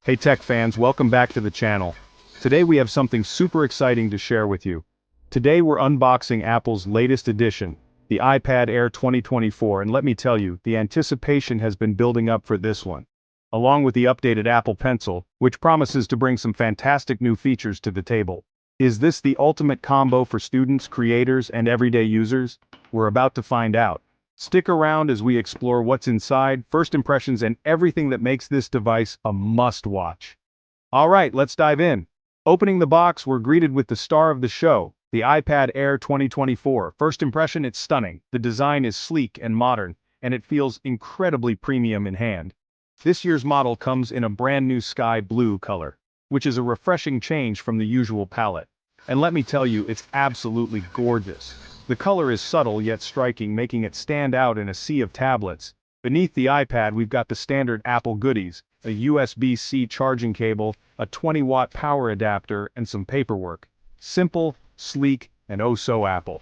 Hey tech fans, welcome back to the channel. Today we have something super exciting to share with you. Today we're unboxing Apple's latest edition, the iPad Air 2024, and let me tell you, the anticipation has been building up for this one. Along with the updated Apple Pencil, which promises to bring some fantastic new features to the table. Is this the ultimate combo for students, creators, and everyday users? We're about to find out. Stick around as we explore what's inside, first impressions, and everything that makes this device a must-watch. Alright, let's dive in. Opening the box, we're greeted with the star of the show, the iPad Air 2024. First impression, it's stunning. The design is sleek and modern, and it feels incredibly premium in hand. This year's model comes in a brand new sky blue color, which is a refreshing change from the usual palette. And let me tell you, it's absolutely gorgeous. The color is subtle yet striking, making it stand out in a sea of tablets. Beneath the iPad we've got the standard Apple goodies, a USB-C charging cable, a 20-watt power adapter, and some paperwork. Simple, sleek, and oh so Apple.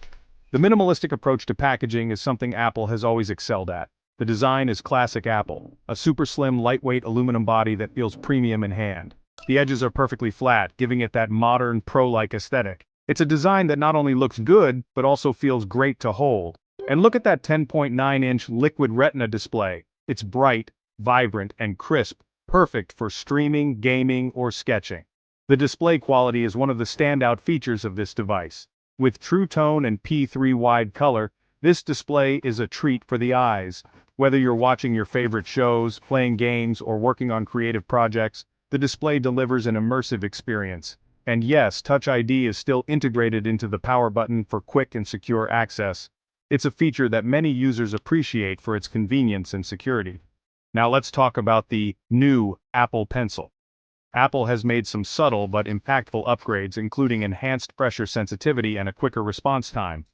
The minimalistic approach to packaging is something Apple has always excelled at. The design is classic Apple, a super slim, lightweight aluminum body that feels premium in hand. The edges are perfectly flat, giving it that modern, pro-like aesthetic. It's a design that not only looks good, but also feels great to hold. And look at that 10.9-inch Liquid Retina display. It's bright, vibrant, and crisp, perfect for streaming, gaming, or sketching. The display quality is one of the standout features of this device. With True Tone and P3 wide color, this display is a treat for the eyes. Whether you're watching your favorite shows, playing games, or working on creative projects, the display delivers an immersive experience. And yes, Touch ID is still integrated into the power button for quick and secure access. It's a feature that many users appreciate for its convenience and security. Now let's talk about the new Apple Pencil. Apple has made some subtle but impactful upgrades, including enhanced pressure sensitivity and a quicker response time.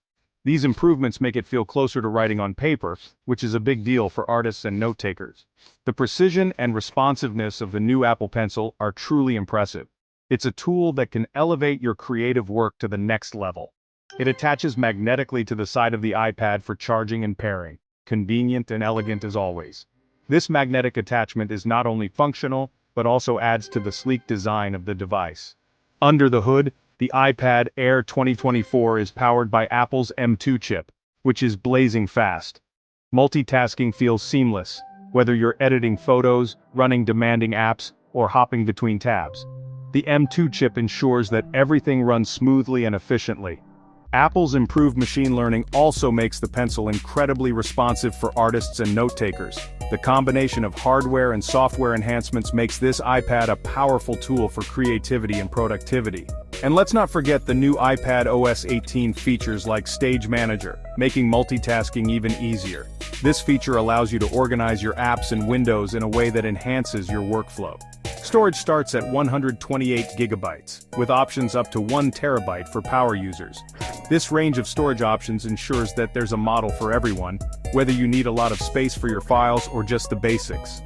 These improvements make it feel closer to writing on paper, which is a big deal for artists and note-takers. The precision and responsiveness of the new Apple Pencil are truly impressive. It's a tool that can elevate your creative work to the next level. It attaches magnetically to the side of the iPad for charging and pairing, convenient and elegant as always. This magnetic attachment is not only functional, but also adds to the sleek design of the device. Under the hood, the iPad Air 2024 is powered by Apple's M2 chip, which is blazing fast. Multitasking feels seamless, whether you're editing photos, running demanding apps, or hopping between tabs. The M2 chip ensures that everything runs smoothly and efficiently. Apple's improved machine learning also makes the Pencil incredibly responsive for artists and note-takers. The combination of hardware and software enhancements makes this iPad a powerful tool for creativity and productivity. And let's not forget the new iPad OS 18 features like Stage Manager, making multitasking even easier. This feature allows you to organize your apps and windows in a way that enhances your workflow. Storage starts at 128 gigabytes, with options up to 1 terabyte for power users. This range of storage options ensures that there's a model for everyone, whether you need a lot of space for your files or just the basics.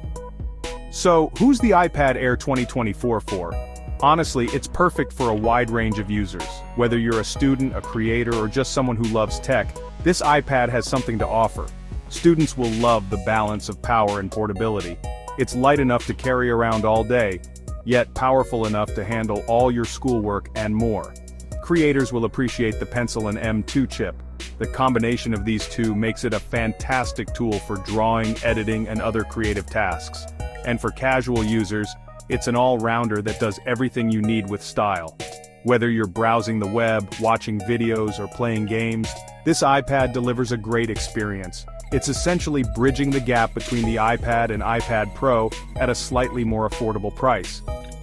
So, who's the iPad Air 2024 for? Honestly, it's perfect for a wide range of users. Whether you're a student, a creator, or just someone who loves tech, this iPad has something to offer. Students will love the balance of power and portability. It's light enough to carry around all day, yet powerful enough to handle all your schoolwork and more. Creators will appreciate the Pencil and M2 chip. The combination of these two makes it a fantastic tool for drawing, editing, and other creative tasks. And for casual users, it's an all-rounder that does everything you need with style. Whether you're browsing the web, watching videos, or playing games, this iPad delivers a great experience. It's essentially bridging the gap between the iPad and iPad Pro at a slightly more affordable price.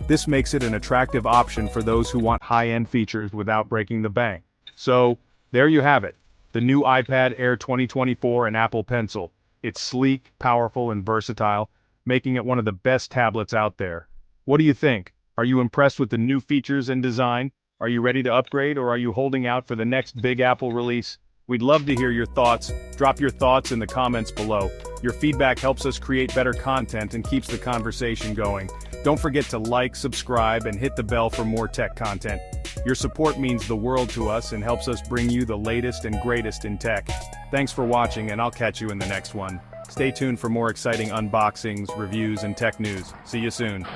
This makes it an attractive option for those who want high-end features without breaking the bank. So, there you have it. The new iPad Air 2024 and Apple Pencil. It's sleek, powerful, and versatile, making it one of the best tablets out there. What do you think? Are you impressed with the new features and design? Are you ready to upgrade, or are you holding out for the next big Apple release? We'd love to hear your thoughts. Drop your thoughts in the comments below. Your feedback helps us create better content and keeps the conversation going. Don't forget to like, subscribe, and hit the bell for more tech content. Your support means the world to us and helps us bring you the latest and greatest in tech. Thanks for watching, and I'll catch you in the next one. Stay tuned for more exciting unboxings, reviews, and tech news. See you soon.